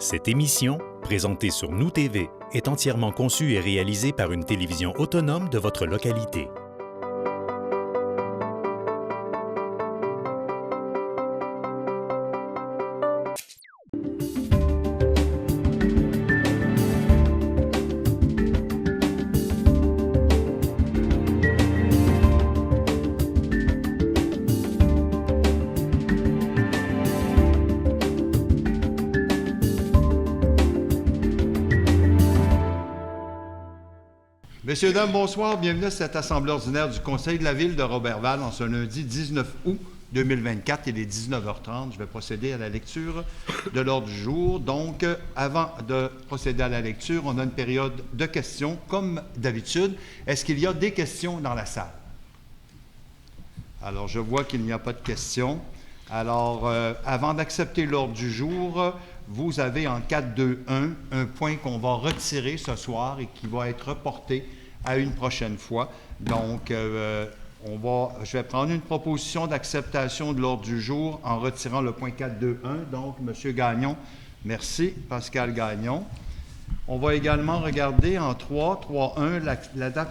Cette émission, présentée sur Nous TV, est entièrement conçue et réalisée par une télévision autonome de votre localité. Messieurs, dames, bonsoir. Bienvenue à cette assemblée ordinaire du Conseil de la Ville de Roberval en ce lundi 19 août 2024. Il est 19h30. Je vais procéder à la lecture de l'ordre du jour. Donc, avant de procéder à la lecture, on a une période de questions, comme d'habitude. Est-ce qu'il y a des questions dans la salle? Alors, je vois qu'il n'y a pas de questions. Alors, avant d'accepter l'ordre du jour, vous avez en 4.2.1 un point qu'on va retirer ce soir et qui va être reporté à une prochaine fois. Donc, je vais prendre une proposition d'acceptation de l'ordre du jour en retirant le point 4.2.1. Donc, M. Gagnon, merci. Pascal Gagnon. On va également regarder en 3.1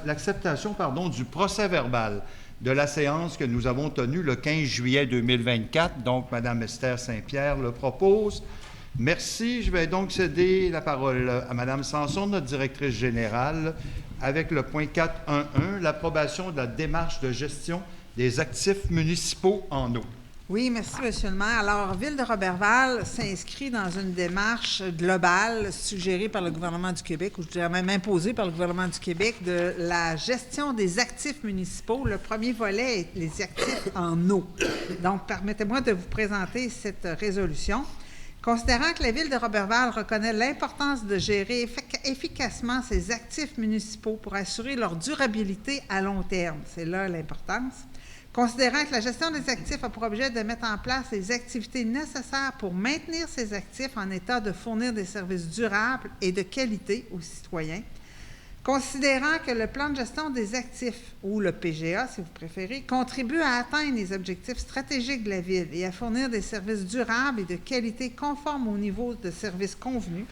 l'acceptation du procès-verbal de la séance que nous avons tenue le 15 juillet 2024. Donc, Mme Esther Saint-Pierre le propose. Merci. Je vais donc céder la parole à Mme Sanson, notre directrice générale, avec le point 4.1.1, l'approbation de la démarche de gestion des actifs municipaux en eau. Oui, merci, M. le maire. Alors, Ville de Roberval s'inscrit dans une démarche globale suggérée par le gouvernement du Québec, ou je dirais même imposée par le gouvernement du Québec, de la gestion des actifs municipaux. Le premier volet est les actifs en eau. Donc, permettez-moi de vous présenter cette résolution. Considérant que la Ville de Roberval reconnaît l'importance de gérer efficacement ses actifs municipaux pour assurer leur durabilité à long terme, c'est là l'importance. Considérant que la gestion des actifs a pour objet de mettre en place les activités nécessaires pour maintenir ces actifs en état de fournir des services durables et de qualité aux citoyens. Considérant que le plan de gestion des actifs, ou le PGA si vous préférez, contribue à atteindre les objectifs stratégiques de la Ville et à fournir des services durables et de qualité conformes au niveau de services convenus.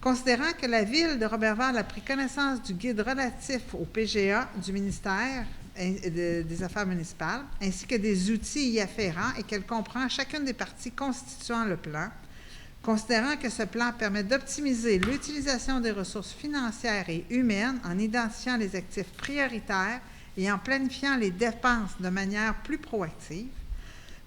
Considérant que la Ville de Roberval a pris connaissance du guide relatif au PGA du ministère des Affaires municipales, ainsi que des outils y afférents et qu'elle comprend chacune des parties constituant le plan. Considérant que ce plan permet d'optimiser l'utilisation des ressources financières et humaines en identifiant les actifs prioritaires et en planifiant les dépenses de manière plus proactive.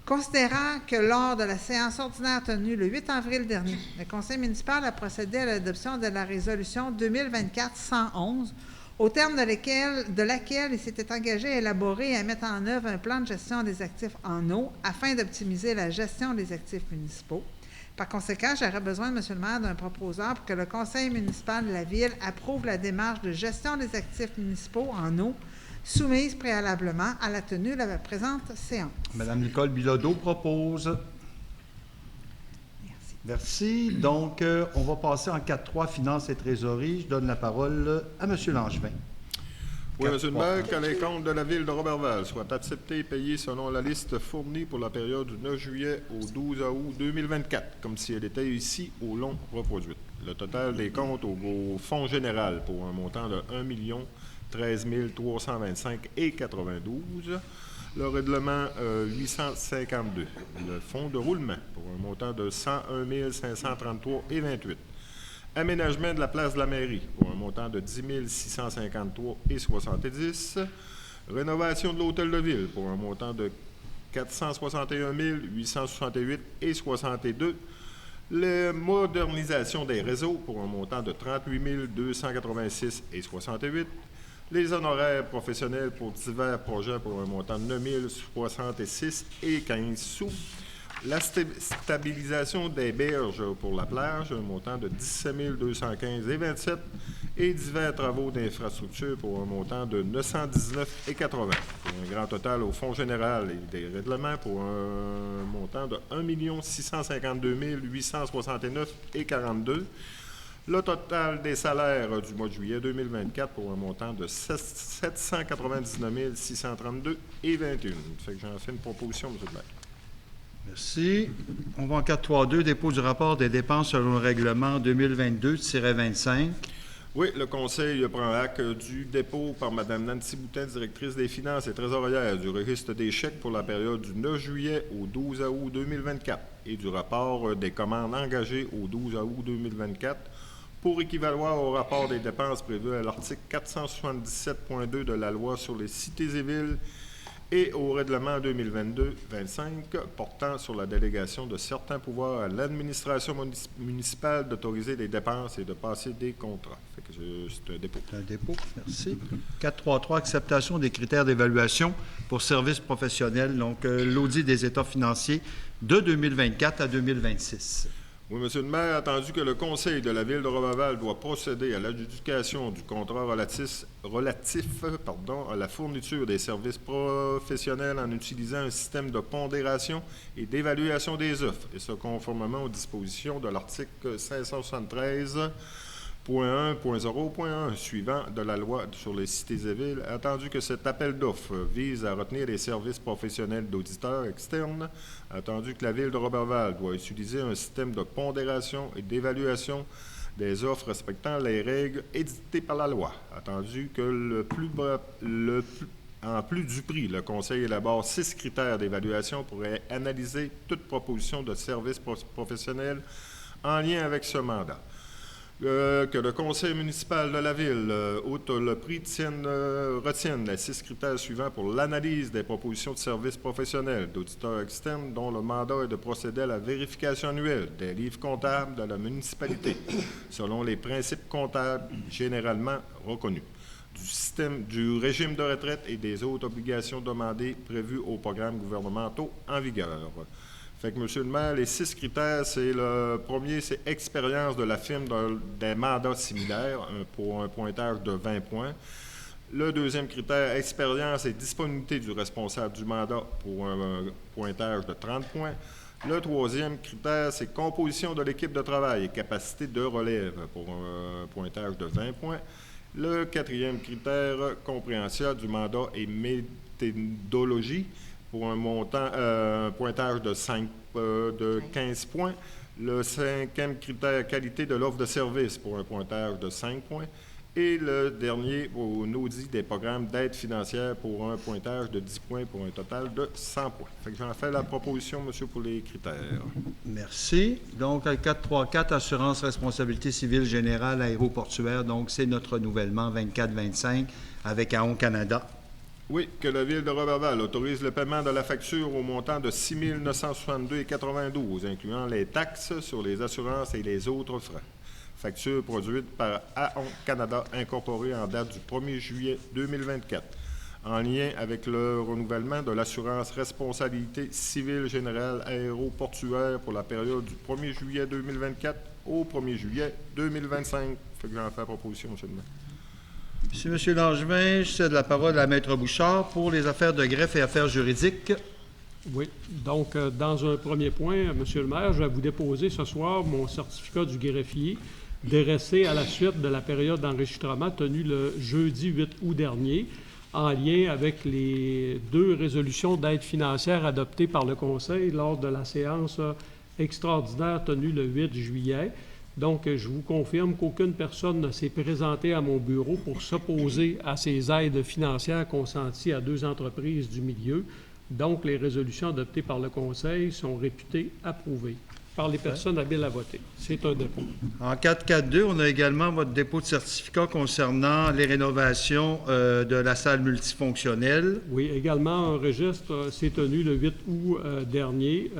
Considérant que lors de la séance ordinaire tenue le 8 avril dernier, le Conseil municipal a procédé à l'adoption de la résolution 2024-111, au terme de laquelle il s'était engagé à élaborer et à mettre en œuvre un plan de gestion des actifs en eau afin d'optimiser la gestion des actifs municipaux. Par conséquent, j'aurais besoin, M. le maire, d'un proposeur pour que le Conseil municipal de la Ville approuve la démarche de gestion des actifs municipaux en eau soumise préalablement à la tenue de la présente séance. Mme Nicole Bilodeau propose. Merci. Merci. Donc, on va passer en 4.3, Finances et Trésorerie. Je donne la parole à M. Langevin. Oui, M. le maire, que les comptes de la Ville de Roberval soient acceptés et payés selon la liste fournie pour la période du 9 juillet au 12 août 2024, comme si elle était ici au long reproduite. Le total des comptes au fonds général pour un montant de 1 13 325,92 $. Le règlement 852. Le fonds de roulement pour un montant de 101 533,28 $. Aménagement de la place de la mairie pour un montant de 10 653,70 $. Rénovation de l'hôtel de ville pour un montant de 461 868,62 $. La modernisation des réseaux pour un montant de 38 286,68 $. Les honoraires professionnels pour divers projets pour un montant de 9 066,15 $. La stabilisation des berges pour la plage, un montant de 17 215,27 $. Et divers travaux d'infrastructure pour un montant de 919,80 $. Pour un grand total au fonds général et des règlements pour un montant de 1 652 869,42 $. Le total des salaires du mois de juillet 2024 pour un montant de 799 632,21 $. Fait que j'en fais une proposition, M. le maire. Merci. On va en 4.3.2, dépôt du rapport des dépenses selon le règlement 2022-25. Oui, le Conseil prend acte du dépôt par Mme Nancy Boutin, directrice des finances et trésorière, du registre des chèques pour la période du 9 juillet au 12 août 2024 et du rapport des commandes engagées au 12 août 2024 pour équivaloir au rapport des dépenses prévues à l'article 477.2 de la loi sur les cités et villes et au règlement 2022-25 portant sur la délégation de certains pouvoirs à l'administration municipale d'autoriser des dépenses et de passer des contrats. Fait que c'est un dépôt. C'est un dépôt, merci. 4.3.3, acceptation des critères d'évaluation pour services professionnels, donc l'audit des états financiers de 2024 à 2026. Oui, M. le maire, attendu que le Conseil de la Ville de Roberval doit procéder à l'adjudication du contrat relatif à la fourniture des services professionnels en utilisant un système de pondération et d'évaluation des offres, et ce conformément aux dispositions de l'article 573.1.0.1 suivant de la loi sur les cités et villes, attendu que cet appel d'offres vise à retenir les services professionnels d'auditeurs externes, attendu que la Ville de Roberval doit utiliser un système de pondération et d'évaluation des offres respectant les règles édictées par la loi, attendu que en plus du prix, le Conseil élabore 6 critères d'évaluation pour analyser toute proposition de service professionnel en lien avec ce mandat. Que le Conseil municipal de la Ville, outre le prix, retienne les 6 critères suivants pour l'analyse des propositions de services professionnels d'auditeurs externes dont le mandat est de procéder à la vérification annuelle des livres comptables de la municipalité, selon les principes comptables généralement reconnus, du régime de retraite et des autres obligations demandées prévues aux programmes gouvernementaux en vigueur. Fait que, M. le maire, les 6 critères, c'est le premier, c'est expérience de la firme des mandats similaires pour un pointage de 20 points. Le deuxième critère, expérience et disponibilité du responsable du mandat pour un pointage de 30 points. Le troisième critère, c'est composition de l'équipe de travail et capacité de relève pour un pointage de 20 points. Le quatrième critère, compréhension du mandat et méthodologie pour un pointage de 15 points. Le cinquième critère, qualité de l'offre de service pour un pointage de 5 points. Et le dernier, un audit des programmes d'aide financière pour un pointage de 10 points pour un total de 100 points. Fait que j'en fais la proposition, monsieur, pour les critères. Merci. Donc, 4.3.4, assurance responsabilité civile générale aéroportuaire. Donc, c'est notre renouvellement 24-25 avec AON Canada. Oui, que la Ville de Roberval autorise le paiement de la facture au montant de 6 962,92, incluant les taxes sur les assurances et les autres frais. Facture produite par AON Canada Incorporé en date du 1er juillet 2024, en lien avec le renouvellement de l'assurance responsabilité civile générale aéroportuaire pour la période du 1er juillet 2024 au 1er juillet 2025. Fait que j'en fais la proposition, M. le maire. Merci, M. Langevin. Je cède la parole à Maître Bouchard pour les affaires de greffe et affaires juridiques. Oui. Donc, dans un premier point, M. le maire, je vais vous déposer ce soir mon certificat du greffier dressé à la suite de la période d'enregistrement tenue le jeudi 8 août dernier, en lien avec les 2 résolutions d'aide financière adoptées par le Conseil lors de la séance extraordinaire tenue le 8 juillet. Donc, je vous confirme qu'aucune personne ne s'est présentée à mon bureau pour s'opposer à ces aides financières consenties à 2 entreprises du milieu. Donc, les résolutions adoptées par le Conseil sont réputées approuvées par les personnes habiles à voter. C'est un dépôt. En 4.4.2, on a également votre dépôt de certificat concernant les rénovations de la salle multifonctionnelle. Oui, également, un registre s'est tenu le 8 août dernier,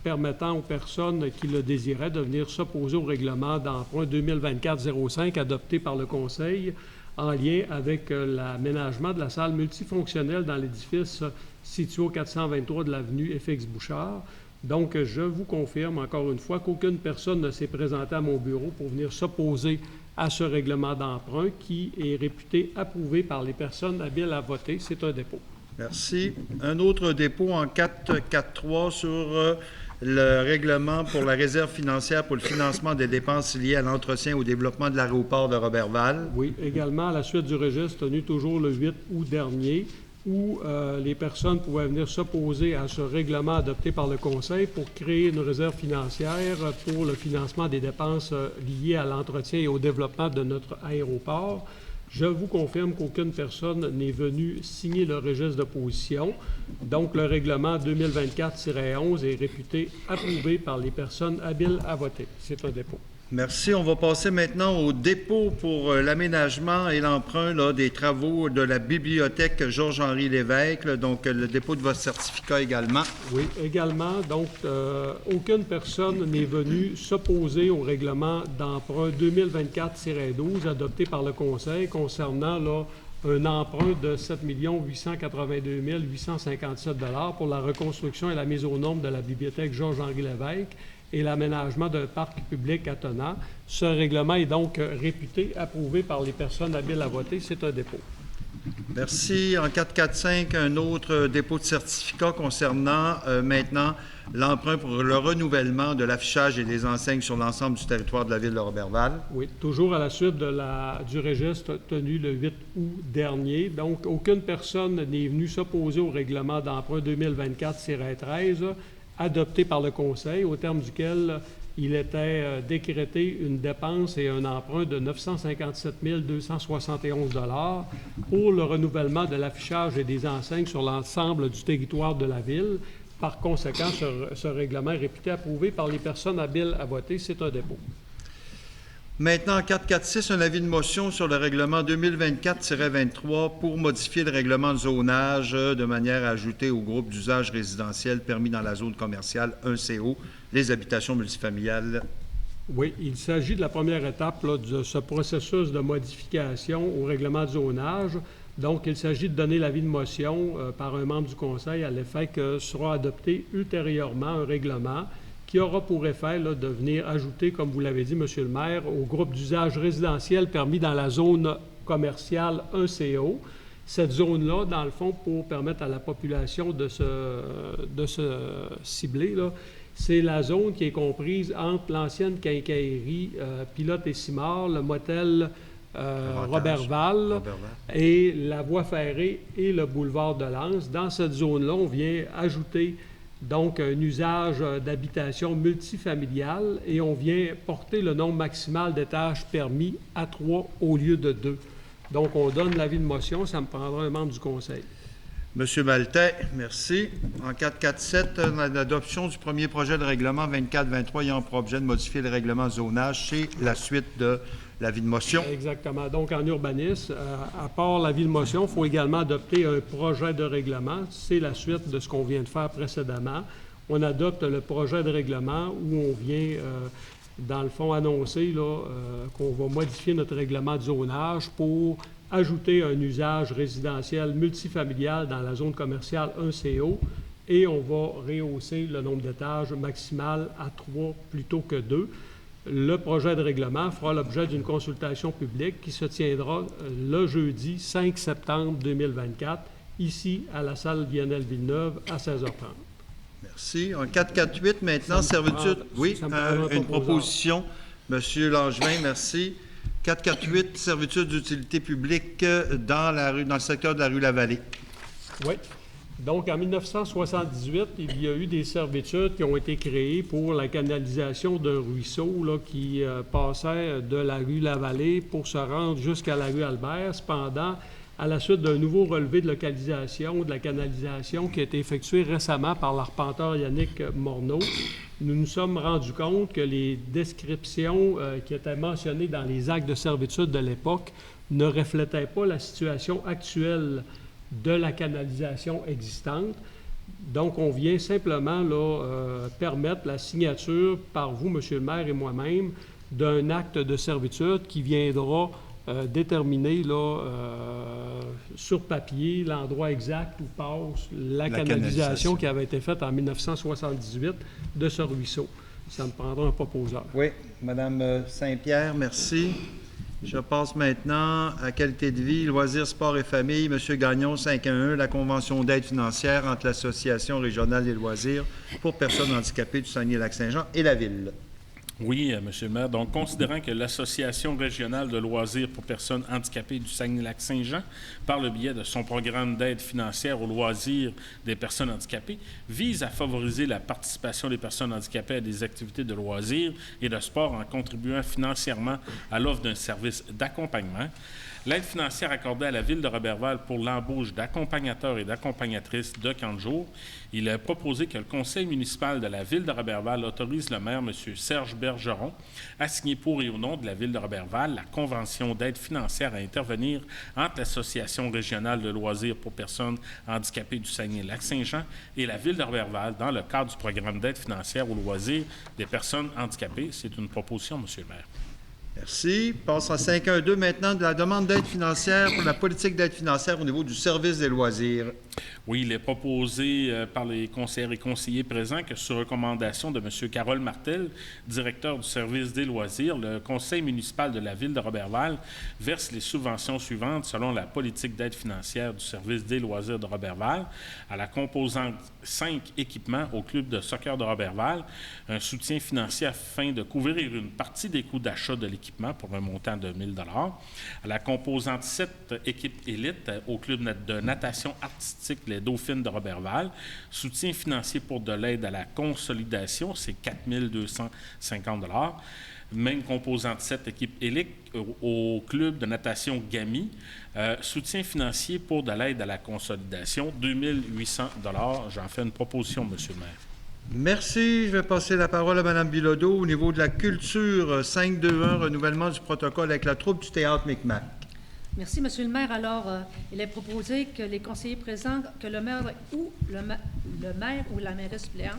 permettant aux personnes qui le désiraient de venir s'opposer au règlement d'emprunt 2024-05 adopté par le Conseil en lien avec l'aménagement de la salle multifonctionnelle dans l'édifice situé au 423 de l'avenue FX-Bouchard. Donc, je vous confirme encore une fois qu'aucune personne ne s'est présentée à mon bureau pour venir s'opposer à ce règlement d'emprunt qui est réputé approuvé par les personnes habiles à voter. C'est un dépôt. Merci. Un autre dépôt en 4.4.3 sur le règlement pour la réserve financière pour le financement des dépenses liées à l'entretien et au développement de l'aéroport de Roberval. Oui, également à la suite du registre tenu toujours le 8 août dernier, où les personnes pouvaient venir s'opposer à ce règlement adopté par le Conseil pour créer une réserve financière pour le financement des dépenses liées à l'entretien et au développement de notre aéroport. Je vous confirme qu'aucune personne n'est venue signer le registre d'opposition. Donc, le règlement 2024-11 est réputé approuvé par les personnes habiles à voter. C'est un dépôt. Merci. On va passer maintenant au dépôt pour l'aménagement et l'emprunt des travaux de la bibliothèque Georges-Henri Lévesque. Donc, le dépôt de votre certificat également. Oui, également. Donc, aucune personne n'est venue s'opposer au règlement d'emprunt 2024-12 adopté par le Conseil concernant un emprunt de 7 882 857 $ pour la reconstruction et la mise aux normes de la bibliothèque Georges-Henri Lévesque et l'aménagement d'un parc public attenant. Ce règlement est donc réputé approuvé par les personnes habiles à voter. C'est un dépôt. Merci. En 445, un autre dépôt de certificat concernant maintenant l'emprunt pour le renouvellement de l'affichage et des enseignes sur l'ensemble du territoire de la ville de Roberval. Oui, toujours à la suite du registre tenu le 8 août dernier. Donc, aucune personne n'est venue s'opposer au règlement d'emprunt 2024-13 adopté par le Conseil, au terme duquel il était décrété une dépense et un emprunt de 957 271 $ pour le renouvellement de l'affichage et des enseignes sur l'ensemble du territoire de la ville. Par conséquent, ce règlement est réputé approuvé par les personnes habiles à voter. C'est un dépôt. Maintenant, 446, un avis de motion sur le règlement 2024-23 pour modifier le règlement de zonage de manière à ajouter au groupe d'usage résidentiel permis dans la zone commerciale 1CO les habitations multifamiliales. Oui, il s'agit de la première étape de ce processus de modification au règlement de zonage. Donc, il s'agit de donner l'avis de motion par un membre du Conseil à l'effet que sera adopté ultérieurement un règlement qui aura pour effet de venir ajouter, comme vous l'avez dit, M. le maire, au groupe d'usage résidentiel permis dans la zone commerciale 1CO. Cette zone-là, dans le fond, pour permettre à la population de se cibler, c'est la zone qui est comprise entre l'ancienne quincaillerie Pilote et Simard, le motel Roberval et la voie ferrée et le boulevard de Lens. Dans cette zone-là, on vient ajouter donc un usage d'habitation multifamiliale et on vient porter le nombre maximal d'étages permis à 3 au lieu de 2. Donc, on donne l'avis de motion. Ça me prendra un membre du Conseil. Monsieur Maltais, merci. En 447, l'adoption du premier projet de règlement 24-23 ayant pour objet de modifier le règlement zonage, c'est la suite de l'avis de motion. Exactement. Donc, en urbanisme, à part l'avis de motion, il faut également adopter un projet de règlement. C'est la suite de ce qu'on vient de faire précédemment. On adopte le projet de règlement où on vient, dans le fond, annoncer qu'on va modifier notre règlement de zonage pour ajouter un usage résidentiel multifamilial dans la zone commerciale 1CO et on va rehausser le nombre d'étages maximal à 3 plutôt que 2. Le projet de règlement fera l'objet d'une consultation publique qui se tiendra le jeudi 5 septembre 2024, ici à la salle Lionel Villeneuve à 16h30. Merci. En 448, maintenant, servitude... Oui, une proposition. Monsieur Langevin, merci. 448, servitude d'utilité publique dans le secteur de la rue Lavallée. Oui. Donc, en 1978, il y a eu des servitudes qui ont été créées pour la canalisation d'un ruisseau qui passait de la rue Lavallée pour se rendre jusqu'à la rue Albert. Cependant, à la suite d'un nouveau relevé de localisation de la canalisation qui a été effectué récemment par l'arpenteur Yannick Morneau, nous nous sommes rendus compte que les descriptions qui étaient mentionnées dans les actes de servitude de l'époque ne reflétaient pas la situation actuelle de la canalisation existante. Donc, on vient simplement permettre la signature par vous, M. le maire et moi-même, d'un acte de servitude qui viendra déterminer sur papier l'endroit exact où passe la canalisation qui avait été faite en 1978 de ce ruisseau. Ça me prendra un proposeur. Oui, Mme Saint-Pierre, merci. Je passe maintenant à qualité de vie, loisirs, sport et famille. M. Gagnon, 511, la convention d'aide financière entre l'Association régionale des loisirs pour personnes handicapées du Saguenay-Lac-Saint-Jean et la Ville. Oui, Monsieur le maire. Donc, considérant que l'Association régionale de loisirs pour personnes handicapées du Saguenay-Lac-Saint-Jean, par le biais de son programme d'aide financière aux loisirs des personnes handicapées, vise à favoriser la participation des personnes handicapées à des activités de loisirs et de sport en contribuant financièrement à l'offre d'un service d'accompagnement. L'aide financière accordée à la Ville de Roberval pour l'embauche d'accompagnateurs et d'accompagnatrices de camp de jour, il est proposé que le conseil municipal de la Ville de Roberval autorise le maire, M. Serge Bergeron, à signer pour et au nom de la Ville de Roberval la convention d'aide financière à intervenir entre l'Association régionale de loisirs pour personnes handicapées du Saguenay-Lac-Saint-Jean et la Ville de Roberval dans le cadre du programme d'aide financière aux loisirs des personnes handicapées. C'est une proposition, M. le maire. Merci. Passe à 5.1.2 maintenant de la demande d'aide financière pour la politique d'aide financière au niveau du service des loisirs. Oui, il est proposé par les conseillères et conseillers présents que, sur recommandation de M. Carole Martel, directeur du service des loisirs, le conseil municipal de la Ville de Roberval verse les subventions suivantes selon la politique d'aide financière du service des loisirs de Roberval à la composante 5 équipements au club de soccer de Roberval, un soutien financier afin de couvrir une partie des coûts d'achat de l'équipement pour un montant de 1 000 à la composante 7 équipe élite au club de natation artistique Les Dauphines de Roberval, soutien financier pour de l'aide à la consolidation, c'est 4 250 $. Même composante 7 équipe élite au club de natation Gami, soutien financier pour de l'aide à la consolidation, 2 800 $. J'en fais une proposition, M. le maire. Merci. Je vais passer la parole à Mme Bilodeau au niveau de la culture 5.2.1, renouvellement du protocole avec la troupe du théâtre Micmac. Merci, Monsieur le maire. Alors, il est proposé que les conseillers présents, que le maire ou le maire ou la mairesse suppléante,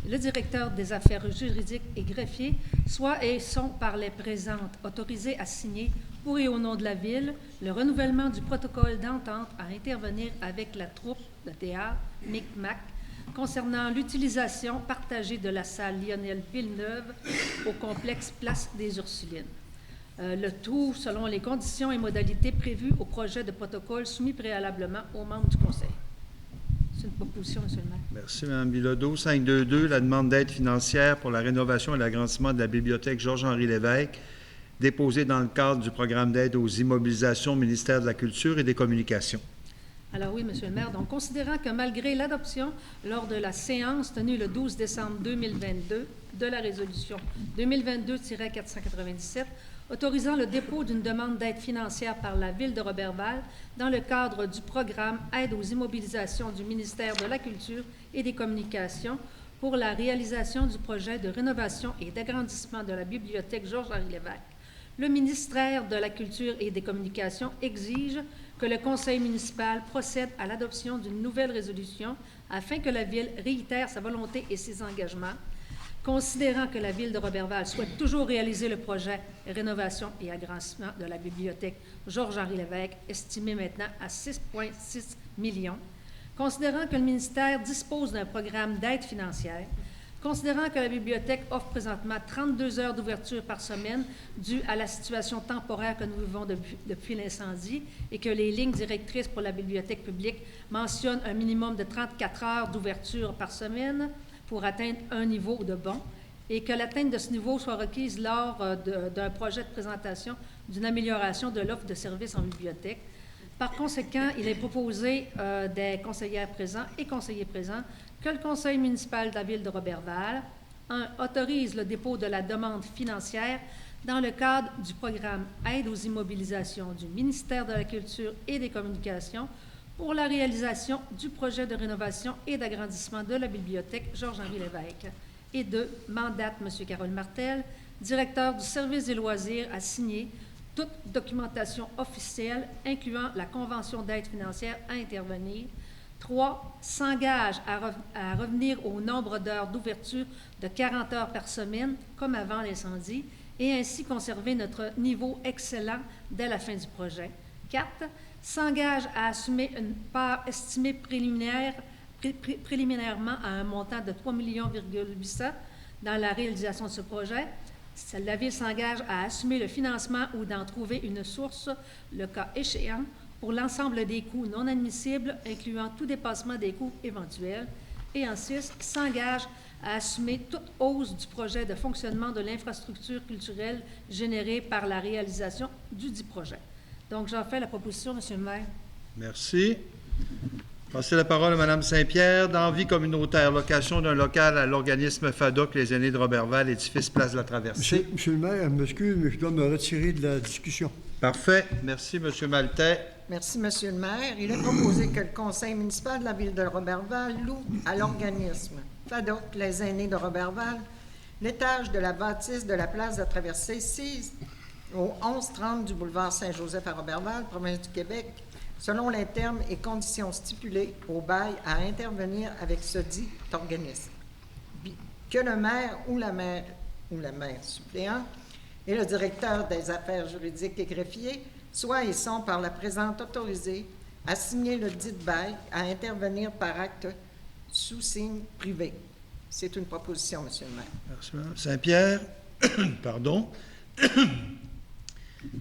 le directeur des affaires juridiques et greffier soient et sont par les présentes autorisés à signer pour et au nom de la Ville le renouvellement du protocole d'entente à intervenir avec la troupe de théâtre Micmac concernant l'utilisation partagée de la salle Lionel Villeneuve au complexe Place des Ursulines. Le tout selon les conditions et modalités prévues au projet de protocole soumis préalablement aux membres du Conseil. C'est une proposition, M. le maire. Merci, Mme Bilodeau. 5.2.2, la demande d'aide financière pour la rénovation et l'agrandissement de la bibliothèque Georges-Henri Lévesque, déposée dans le cadre du programme d'aide aux immobilisations au ministère de la Culture et des Communications. Alors oui, Monsieur le maire, donc considérant que malgré l'adoption lors de la séance tenue le 12 décembre 2022 de la résolution 2022-497 autorisant le dépôt d'une demande d'aide financière par la Ville de Roberval dans le cadre du programme Aide aux immobilisations du ministère de la Culture et des Communications pour la réalisation du projet de rénovation et d'agrandissement de la bibliothèque Georges-Henri Lévesque. Le ministère de la Culture et des Communications exige que le conseil municipal procède à l'adoption d'une nouvelle résolution afin que la Ville réitère sa volonté et ses engagements. Considérant que la Ville de Roberval souhaite toujours réaliser le projet rénovation et agrandissement de la bibliothèque Georges-Henri Lévesque, estimé maintenant à 6,6 millions, considérant que le ministère dispose d'un programme d'aide financière, considérant que la bibliothèque offre présentement 32 heures d'ouverture par semaine due à la situation temporaire que nous vivons depuis l'incendie et que les lignes directrices pour la bibliothèque publique mentionnent un minimum de 34 heures d'ouverture par semaine pour atteindre un niveau de bon et que l'atteinte de ce niveau soit requise lors d'un projet de présentation d'une amélioration de l'offre de services en bibliothèque. Par conséquent, il est proposé des conseillères présents et conseillers présents que le conseil municipal de la Ville de Roberval autorise le dépôt de la demande financière dans le cadre du programme Aide aux immobilisations du ministère de la Culture et des Communications pour la réalisation du projet de rénovation et d'agrandissement de la bibliothèque Georges-Henri Lévesque et de mandate M. Carole Martel, directeur du service des loisirs, à signer toute documentation officielle incluant la convention d'aide financière à intervenir. 3. S'engage à revenir au nombre d'heures d'ouverture de 40 heures par semaine, comme avant l'incendie, et ainsi conserver notre niveau excellent dès la fin du projet. 4. S'engage à assumer une part estimée préliminairement à un montant de 3,8 millions dans la réalisation de ce projet. La Ville s'engage à assumer le financement ou d'en trouver une source, le cas échéant, pour l'ensemble des coûts non admissibles, incluant tout dépassement des coûts éventuels. Et en 6, s'engage à assumer toute hausse du projet de fonctionnement de l'infrastructure culturelle générée par la réalisation du dit projet. Donc, j'en fais la proposition, Monsieur le maire. Merci. Passez la parole à Mme Saint-Pierre. Dans vie communautaire, location d'un local à l'organisme FADOC, les aînés de Roberval, édifice Place de la Traversée. Monsieur le maire, je m'excuse, mais je dois me retirer de la discussion. Parfait. Merci, M. Maltais. Merci, Monsieur le maire. Il est proposé que le conseil municipal de la ville de Roberval loue à l'organisme FADOC, les aînés de Roberval, l'étage de la bâtisse de la place de la Traversée 6 au 1130 du boulevard Saint-Joseph à Roberval, province du Québec, selon les termes et conditions stipulés au bail à intervenir avec ce dit organisme. Que le maire ou la maire suppléant et le directeur des affaires juridiques et greffiers soient et sont par la présente autorisés à signer le dit bail à intervenir par acte sous signe privé. C'est une proposition, Monsieur le maire. Merci, Mme Saint-Pierre. Pardon.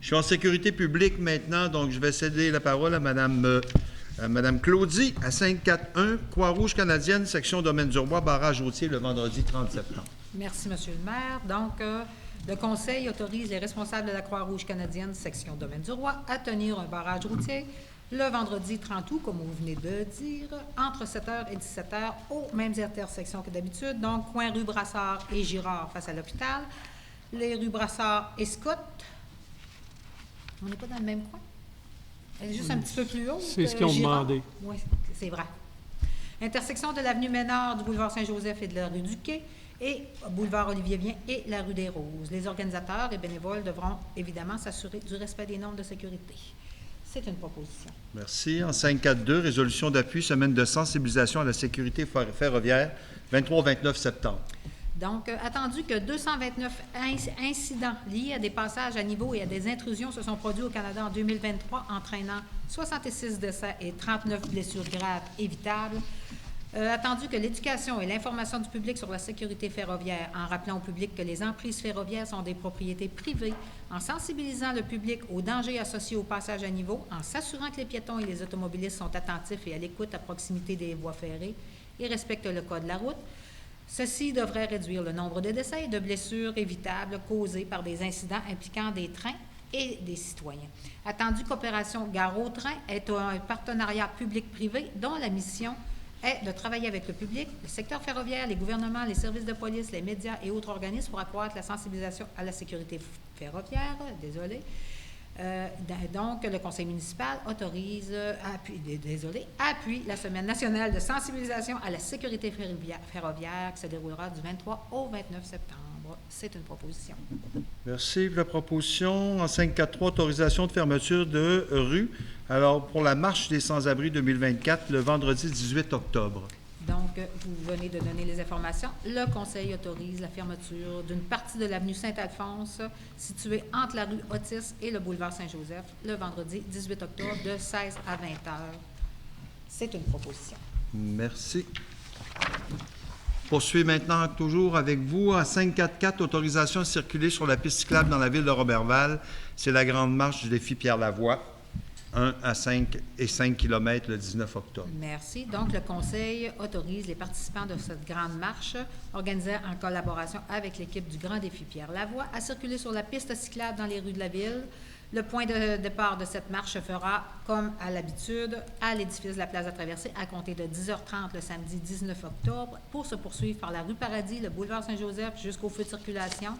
Je suis en sécurité publique maintenant, donc je vais céder la parole à Mme Claudie, à 541, Croix-Rouge canadienne, section Domaine du Roi, barrage routier, le vendredi 30 septembre. Merci, Monsieur le maire. Donc, le Conseil autorise les responsables de la Croix-Rouge canadienne, section Domaine du Roi, à tenir un barrage routier le vendredi 30 août, comme vous venez de dire, entre 7h et 17h, aux mêmes intersections que d'habitude, donc coin rue Brassard et Girard face à l'hôpital, les rues Brassard et Scott. On n'est pas dans le même coin? Elle est juste un petit peu plus haut. C'est ce qu'ils ont demandé. Oui, c'est vrai. Intersection de l'avenue Ménard, du boulevard Saint-Joseph et de la rue du Quai, et boulevard Olivier-Vien et la rue des Roses. Les organisateurs et bénévoles devront évidemment s'assurer du respect des normes de sécurité. C'est une proposition. Merci. En 542, résolution d'appui, semaine de sensibilisation à la sécurité ferroviaire, 23-29 septembre. Donc, attendu que 229 incidents liés à des passages à niveau et à des intrusions se sont produits au Canada en 2023, entraînant 66 décès et 39 blessures graves évitables. Attendu que l'éducation et l'information du public sur la sécurité ferroviaire, en rappelant au public que les emprises ferroviaires sont des propriétés privées, en sensibilisant le public aux dangers associés au passage à niveau, en s'assurant que les piétons et les automobilistes sont attentifs et à l'écoute à proximité des voies ferrées et respectent le code de la route. Ceci devrait réduire le nombre de décès et de blessures évitables causées par des incidents impliquant des trains et des citoyens. Attendu qu'Opération Gare au train est un partenariat public-privé dont la mission est de travailler avec le public, le secteur ferroviaire, les gouvernements, les services de police, les médias et autres organismes pour accroître la sensibilisation à la sécurité ferroviaire. Donc, le conseil municipal appuie la Semaine nationale de sensibilisation à la sécurité ferroviaire qui se déroulera du 23 au 29 septembre. C'est une proposition. Merci. La proposition en 543, autorisation de fermeture de rue. Alors, pour la marche des sans-abri 2024, le vendredi 18 octobre. Donc, vous venez de donner les informations. Le Conseil autorise la fermeture d'une partie de l'avenue Saint-Alphonse, située entre la rue Otis et le boulevard Saint-Joseph, le vendredi 18 octobre de 16 à 20 heures. C'est une proposition. Merci. Poursuivez maintenant toujours avec vous. À 544, autorisation de circuler sur la piste cyclable dans la ville de Roberval. C'est la grande marche du défi Pierre-Lavoie. 1 à 5 et 5 km le 19 octobre. Merci. Donc, le Conseil autorise les participants de cette grande marche, organisée en collaboration avec l'équipe du Grand Défi Pierre-Lavoie, à circuler sur la piste cyclable dans les rues de la ville. Le point de départ de cette marche se fera, comme à l'habitude, à l'édifice de la place de la Traversée, à compter de 10h30 le samedi 19 octobre, pour se poursuivre par la rue Paradis, le boulevard Saint-Joseph, jusqu'au feu de circulation,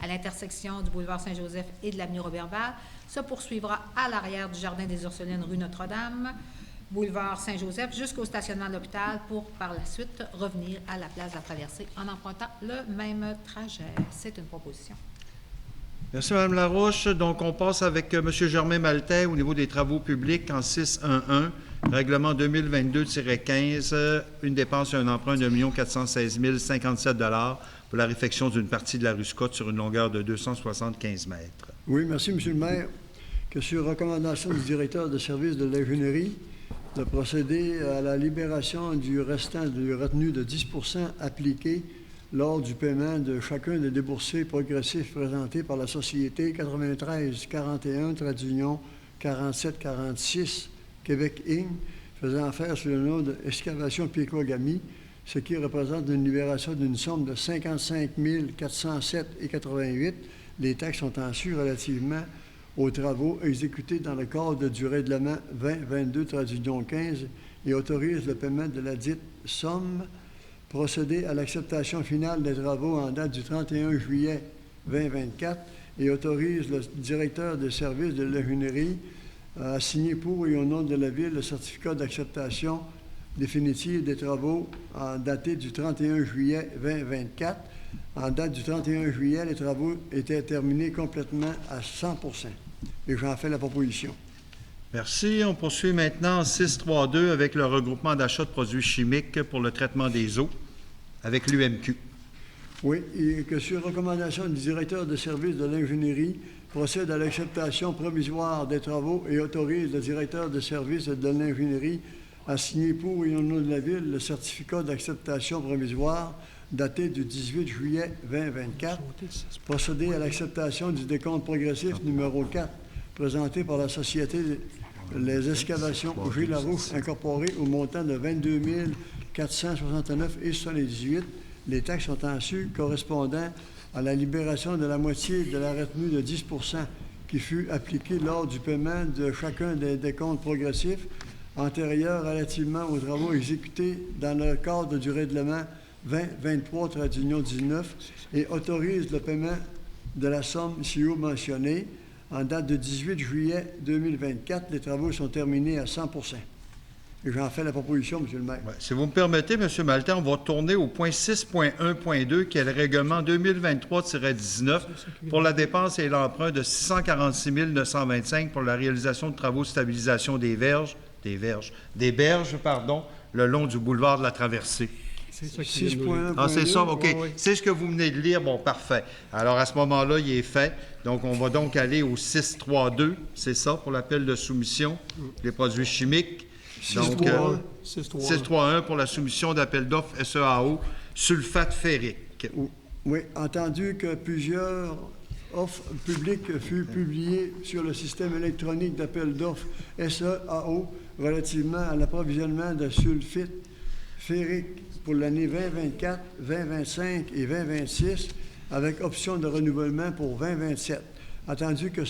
à l'intersection du boulevard Saint-Joseph et de l'avenue Roberval, se poursuivra à l'arrière du jardin des Ursulines, rue Notre-Dame, boulevard Saint-Joseph, jusqu'au stationnement de l'hôpital pour, par la suite, revenir à la place de la Traversée en empruntant le même trajet. C'est une proposition. Merci, Mme Larouche. Donc, on passe avec M. Germain Maltais au niveau des travaux publics en 611, règlement 2022-15, une dépense et un emprunt de 1 416 057 $ pour la réfection d'une partie de la rue Scott sur une longueur de 275 mètres. Oui, merci, M. le maire. Que sur recommandation du directeur de service de l'ingénierie, de procéder à la libération du restant de retenue de 10 % appliqué lors du paiement de chacun des déboursés progressifs présentés par la Société 9341, trait d'union 4746, Québec Inc., faisant affaire sous le nom de Excavation Pico-Gami, ce qui représente une libération d'une somme de 55 407,88. Les taxes sont en su relativement aux travaux exécutés dans le cadre du règlement 2022 traduction 15 et autorise le paiement de la dite somme. Procéder à l'acceptation finale des travaux en date du 31 juillet 2024 et autorise le directeur des services de l'ingénierie à signer pour et au nom de la Ville le certificat d'acceptation définitive des travaux en daté du 31 juillet 2024. En date du 31 juillet, les travaux étaient terminés complètement à 100%. Et j'en fais la proposition. Merci. On poursuit maintenant 632 avec le regroupement d'achat de produits chimiques pour le traitement des eaux avec l'UMQ. Oui, et que sur recommandation du directeur de service de l'ingénierie, procède à l'acceptation provisoire des travaux et autorise le directeur de service de l'ingénierie à signer pour et au nom de la Ville le certificat d'acceptation provisoire daté du 18 juillet 2024. Procéder à l'acceptation du décompte progressif numéro 4 présenté par la Société Les Excavations G. Larouche Incorporée au montant de 22 469,78. Les taxes sont en su correspondant à la libération de la moitié de la retenue de 10 qui fut appliquée lors du paiement de chacun des décomptes progressifs antérieurs relativement aux travaux exécutés dans le cadre du règlement 2023 traduction 19 et autorise le paiement de la somme ici haut mentionnée. En date de 18 juillet 2024, les travaux sont terminés à 100%. Et j'en fais la proposition, M. le maire. Ouais. Si vous me permettez, M. Maltais, on va tourner au point 6.1.2, qui est le règlement 2023-19 pour la dépense et l'emprunt de 646 925 pour la réalisation de travaux de stabilisation des berges, le long du boulevard de la Traversée. C'est ça qui vient de 6.1. Ah, c'est ça, OK. Oui, oui. C'est ce que vous venez de lire. Bon, parfait. Alors, à ce moment-là, il est fait. Donc, on va donc aller au 6.3.2. C'est ça, pour l'appel de soumission des produits chimiques. Donc, 6.3.1 pour la soumission d'appel d'offres SEAO, sulfate ferrique. Oui, entendu que plusieurs offres publiques furent publiées sur le système électronique d'appel d'offres SEAO relativement à l'approvisionnement de sulfite ferrique pour l'année 2024, 2025 et 2026, avec option de renouvellement pour 2027. Attendu que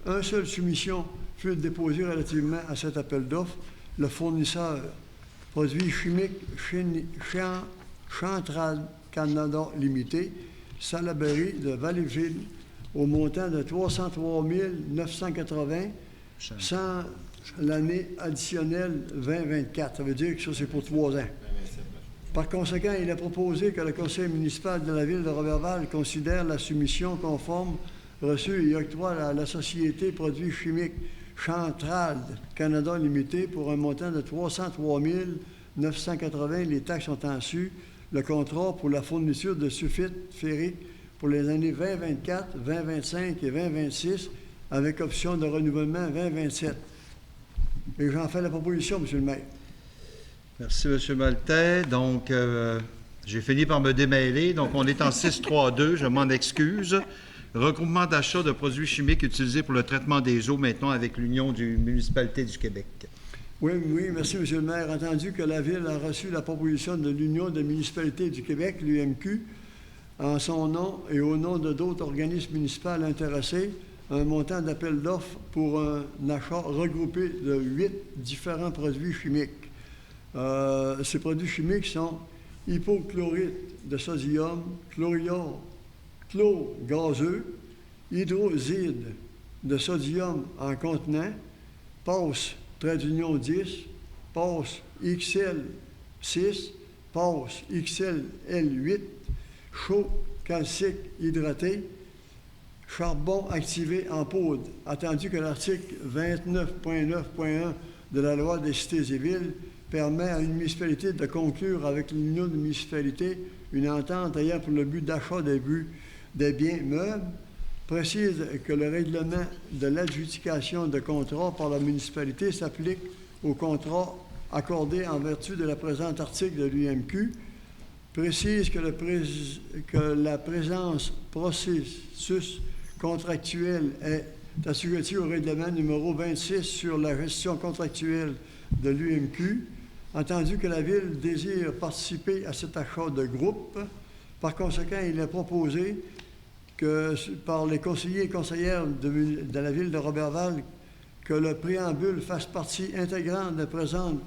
un seul soumission fut déposé relativement à cet appel d'offres, le fournisseur Produits chimiques Chantral Canada Limité, Salaberry de Valleyville, au montant de 303 980 sans l'année additionnelle 2024. Ça veut dire que ça, c'est pour 3 ans. Par conséquent, il est proposé que le conseil municipal de la Ville de Roberval considère la soumission conforme reçue et octroie à la Société Produits chimiques Chantral Canada Limité pour un montant de 303 980. Les taxes sont en su. Le contrat pour la fourniture de sulfite ferrique pour les années 2024, 2025 et 2026 avec option de renouvellement 2027. Et j'en fais la proposition, M. le maire. Merci, M. Maltais. Donc, j'ai fini par me démêler. Donc, on est en 6.3.2. Je m'en excuse. Regroupement d'achat de produits chimiques utilisés pour le traitement des eaux maintenant avec l'Union des municipalités du Québec. Oui, merci, M. le maire. Entendu que la Ville a reçu la proposition de l'Union des municipalités du Québec, l'UMQ, en son nom et au nom de d'autres organismes municipaux intéressés, un montant d'appel d'offres pour un achat regroupé de 8 différents produits chimiques. Ces produits chimiques sont hypochlorite de sodium, chlore gazeux, hydroside de sodium en contenant, passe trait d'union 10, passe XL6, passe XL8, chaud calcique hydraté, charbon activé en poudre. Attendu que l'article 29.9.1 de la loi des cités et villes permet à une municipalité de conclure avec l'Union des municipalités une entente ayant pour le but d'achat des biens meubles, précise que le règlement de l'adjudication de contrats par la municipalité s'applique aux contrats accordés en vertu de la présente article de l'UMQ, précise que la présence processus contractuel est assujetti au règlement numéro 26 sur la gestion contractuelle de l'UMQ, Entendu que la Ville désire participer à cet achat de groupe, par conséquent, il est proposé que, par les conseillers et conseillères de la Ville de Roberval, que le préambule fasse partie intégrante de présente,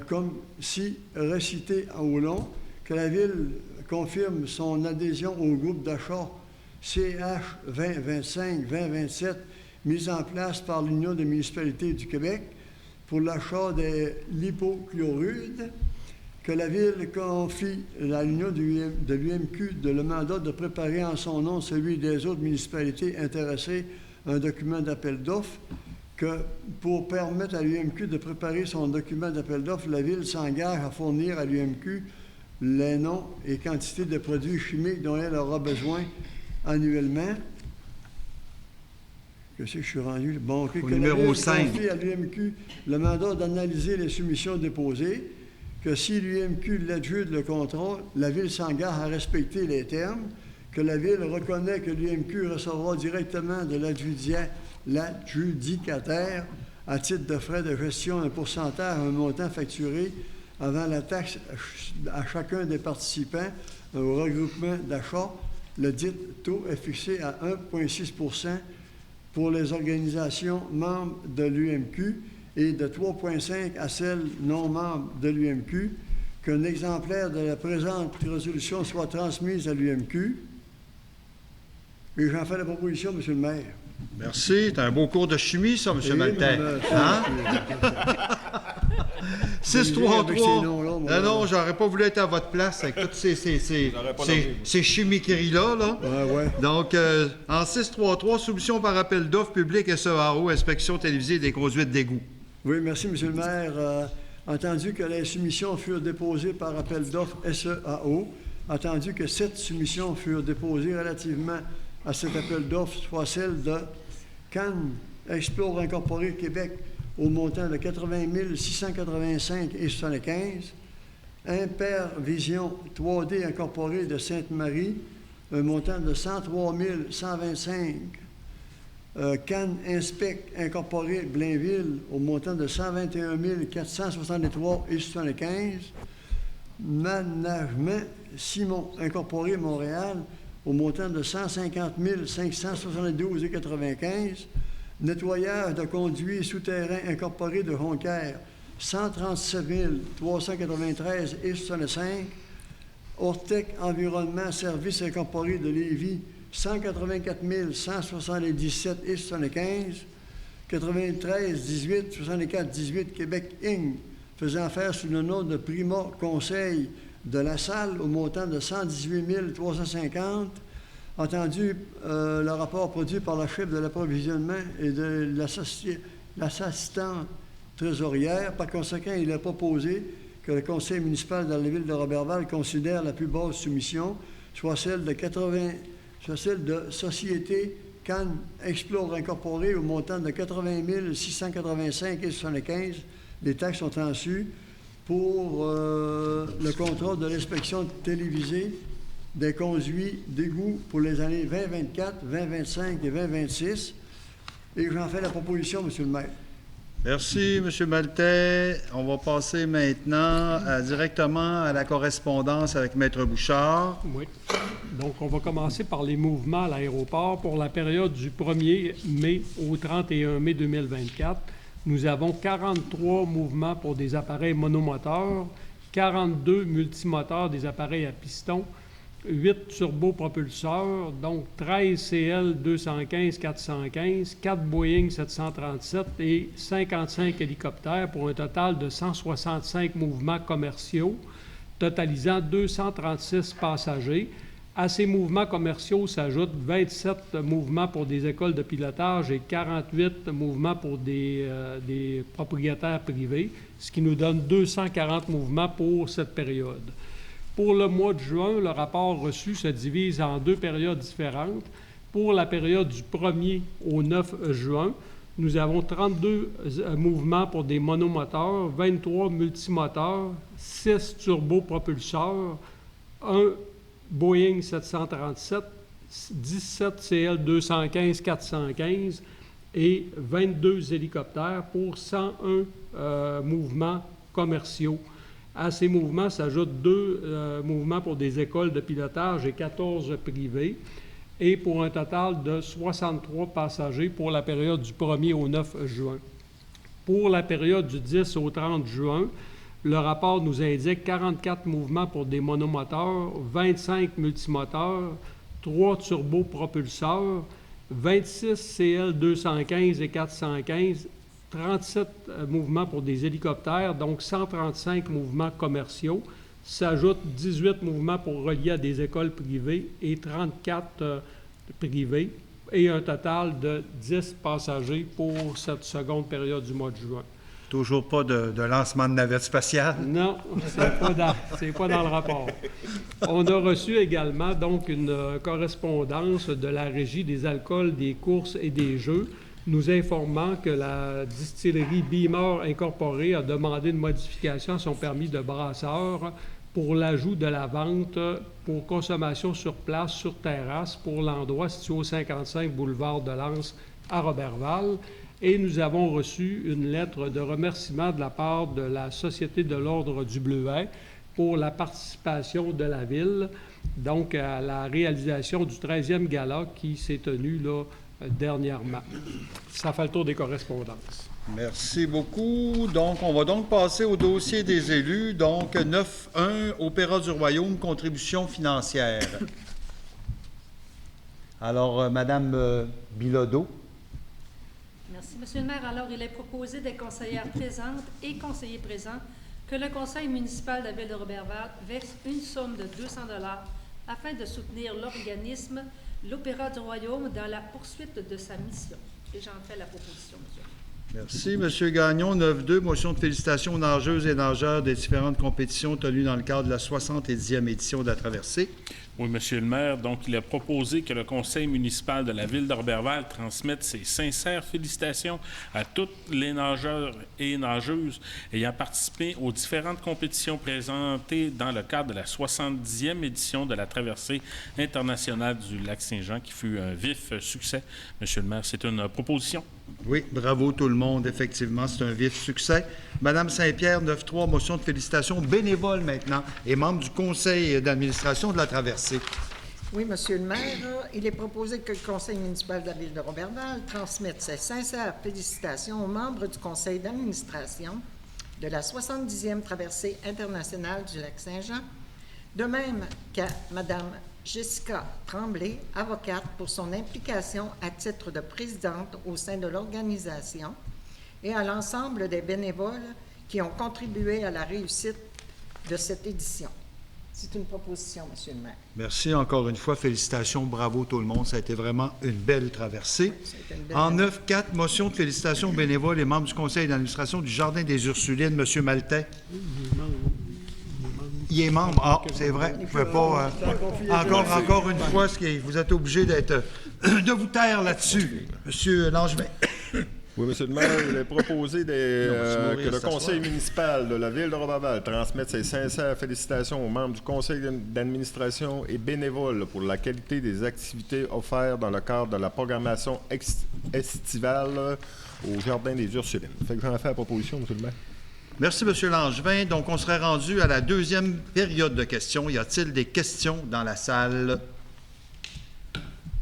comme si récité au long, que la Ville confirme son adhésion au groupe d'achat CH 2025-2027 mis en place par l'Union des municipalités du Québec pour l'achat de l'hypochlorite, que la Ville confie à l'Union de l'UMQ le mandat de préparer en son nom celui des autres municipalités intéressées un document d'appel d'offres, que pour permettre à l'UMQ de préparer son document d'appel d'offres, la Ville s'engage à fournir à l'UMQ les noms et quantités de produits chimiques dont elle aura besoin annuellement. Qu'est-ce que je suis rendu? Bon, okay, que numéro la Ville 5. confie à l'UMQ le mandat d'analyser les soumissions déposées, que si l'UMQ l'adjude le contrôle, la Ville s'engage à respecter les termes, que la Ville reconnaît que l'UMQ recevra directement de l'adjudicataire à titre de frais de gestion un pourcentage, un montant facturé avant la taxe à chacun des participants au regroupement d'achat. Le dit taux est fixé à 1,6 % pour les organisations membres de l'UMQ et de 3,5 à celles non membres de l'UMQ, qu'un exemplaire de la présente résolution soit transmise à l'UMQ. Et j'en fais la proposition, M. le maire. Merci. C'est un beau cours de chimie, ça, M. Maltais. Hein? 6-3-3. Non, j'aurais pas voulu être à votre place avec toutes ces chimiqueries-là. Là. Ouais. Donc, en 6-3-3, soumission par appel d'offres public SEAO, inspection télévisée des conduites d'égout. Oui, merci, M. le maire. Entendu que les soumissions furent déposées par appel d'offres SEAO, entendu que 7 soumissions furent déposées relativement à cet appel d'offres, soit celle de Cannes Explore Incorporé Québec au montant de 80 685,75 $, Impervision 3D Incorporé de Sainte-Marie, un montant de 103 125 $, Cannes Inspect Incorporé Blainville au montant de 121 463,75 $, Management Simon Incorporé Montréal au montant de 150 572,95 $, Nettoyage de conduits souterrains incorporés de Jonquière, 137 393,65 $, Ortec Environnement Services Incorporé de Lévis, 184 177,75 $, 93 18 64 18 Québec Inc., faisant affaire sous le nom de Prima Conseil de la Salle au montant de 118 350 $. Entendu le rapport produit par la chef de l'approvisionnement et de l'assistante trésorière. Par conséquent, il est proposé que le conseil municipal de la ville de Roberval considère la plus basse soumission, soit celle de Société Cannes Explore Incorporée au montant de 80 685,75 $. Les taxes sont en su pour le contrôle de l'inspection télévisée des conduits d'égout pour les années 2024, 2025 et 2026. Et j'en fais la proposition, M. le maire. Merci, M. Maltais. On va passer maintenant directement à la correspondance avec Maître Bouchard. Oui. Donc, on va commencer par les mouvements à l'aéroport. Pour la période du 1er mai au 31 mai 2024, nous avons 43 mouvements pour des appareils monomoteurs, 42 multimoteurs des appareils à piston, 8 turbopropulseurs, donc 13 CL 215-415, 4 Boeing 737 et 55 hélicoptères pour un total de 165 mouvements commerciaux, totalisant 236 passagers. À ces mouvements commerciaux s'ajoutent 27 mouvements pour des écoles de pilotage et 48 mouvements pour des propriétaires privés, ce qui nous donne 240 mouvements pour cette période. Pour le mois de juin, le rapport reçu se divise en 2 périodes différentes. Pour la période du 1er au 9 juin, nous avons 32 mouvements pour des monomoteurs, 23 multimoteurs, 6 turbopropulseurs, 1 Boeing 737, 17 CL 215-415 et 22 hélicoptères pour 101 mouvements commerciaux. À ces mouvements s'ajoutent 2 mouvements pour des écoles de pilotage et 14 privés, et pour un total de 63 passagers pour la période du 1er au 9 juin. Pour la période du 10 au 30 juin, le rapport nous indique 44 mouvements pour des monomoteurs, 25 multimoteurs, 3 turbopropulseurs, 26 CL 215 et 415, 37 mouvements pour des hélicoptères, donc 135 mouvements commerciaux. S'ajoutent 18 mouvements pour relier à des écoles privées et 34 privés, et un total de 10 passagers pour cette seconde période du mois de juin. Toujours pas de lancement de navette spatiale? Non, c'est pas dans le rapport. On a reçu également donc une correspondance de la Régie des alcools, des courses et des jeux, nous informant que la distillerie Beamer Incorporée a demandé une modification à son permis de brasseur pour l'ajout de la vente pour consommation sur place, sur terrasse, pour l'endroit situé au 55 boulevard de Lens à Roberval. Et nous avons reçu une lettre de remerciement de la part de la Société de l'Ordre du Bleuet pour la participation de la Ville, donc à la réalisation du 13e gala qui s'est tenu là, dernièrement. Ça fait le tour des correspondances. Merci beaucoup. Donc, on va donc passer au dossier des élus. Donc, 9.1, Opéra du Royaume, contribution financière. Alors, Madame Bilodeau. Merci, Monsieur le maire. Alors, il est proposé des conseillères présentes et conseillers présents que le conseil municipal de la ville de Roberval verse une somme de 200 $ afin de soutenir l'organisme l'Opéra du Royaume dans la poursuite de sa mission. Et j'en fais la proposition, monsieur. Merci, M. Gagnon. 9.2, motion de félicitations aux nageuses et nageurs des différentes compétitions tenues dans le cadre de la 70e édition de la traversée. Oui, Monsieur le maire. Donc, il est proposé que le conseil municipal de la ville de Roberval transmette ses sincères félicitations à tous les nageurs et nageuses ayant participé aux différentes compétitions présentées dans le cadre de la 70e édition de la traversée internationale du Lac-Saint-Jean, qui fut un vif succès. Monsieur le maire, c'est une proposition. Oui, bravo tout le monde. Effectivement, c'est un vif succès. Madame Saint-Pierre, 9.3, motion de félicitations bénévole maintenant et membre du conseil d'administration de la traversée. Oui, Monsieur le maire, il est proposé que le conseil municipal de la ville de Roberval transmette ses sincères félicitations aux membres du conseil d'administration de la 70e traversée internationale du Lac-Saint-Jean, de même qu'à Madame Jessica Tremblay, avocate, pour son implication à titre de présidente au sein de l'organisation, et à l'ensemble des bénévoles qui ont contribué à la réussite de cette édition. C'est une proposition, Monsieur le maire. Merci encore une fois. Félicitations, bravo tout le monde. Ça a été vraiment une belle traversée. Oui, en 9.4, motion de félicitations aux bénévoles et membres du conseil d'administration du Jardin des Ursulines, M. Maltais. Il est membre. Ah, c'est vrai. Vous ne pouvez pas... encore une fois, vous êtes obligé de vous taire là-dessus, M. Langevin. Oui, Monsieur le maire, il est proposé que le conseil municipal de la ville de Roberval transmette ses sincères félicitations aux membres du conseil d'administration et bénévoles pour la qualité des activités offertes dans le cadre de la programmation estivale au Jardin des Ursulines. Fait que j'en ai fait la proposition, Monsieur le maire. Merci, M. Langevin. Donc, on serait rendu à la deuxième période de questions. Y a-t-il des questions dans la salle?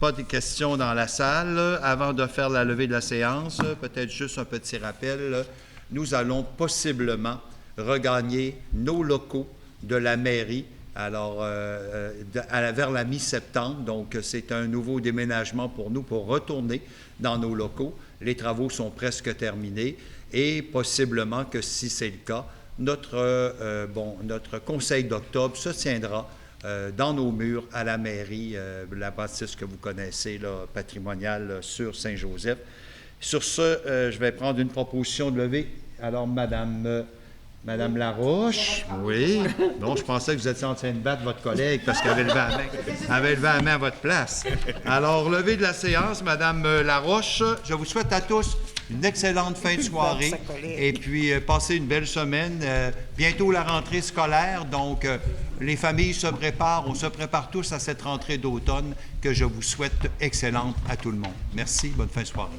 Pas de questions dans la salle. Avant de faire la levée de la séance, peut-être juste un petit rappel. Nous allons possiblement regagner nos locaux de la mairie alors, vers la mi-septembre. Donc, c'est un nouveau déménagement pour nous pour retourner dans nos locaux. Les travaux sont presque terminés et possiblement que, si c'est le cas, notre conseil d'octobre se tiendra dans nos murs à la mairie, la bâtisse que vous connaissez, là, patrimoniale sur Saint-Joseph. Sur ce, je vais prendre une proposition de levée. Alors, Madame Laroche, oui. Bon, je pensais que vous étiez en train de battre votre collègue parce qu'elle avait levé la main à votre place. Alors, levée de la séance, Madame Laroche, je vous souhaite à tous une excellente fin de soirée et puis passez une belle semaine. Bientôt la rentrée scolaire, donc les familles se préparent, on se prépare tous à cette rentrée d'automne que je vous souhaite excellente à tout le monde. Merci, bonne fin de soirée.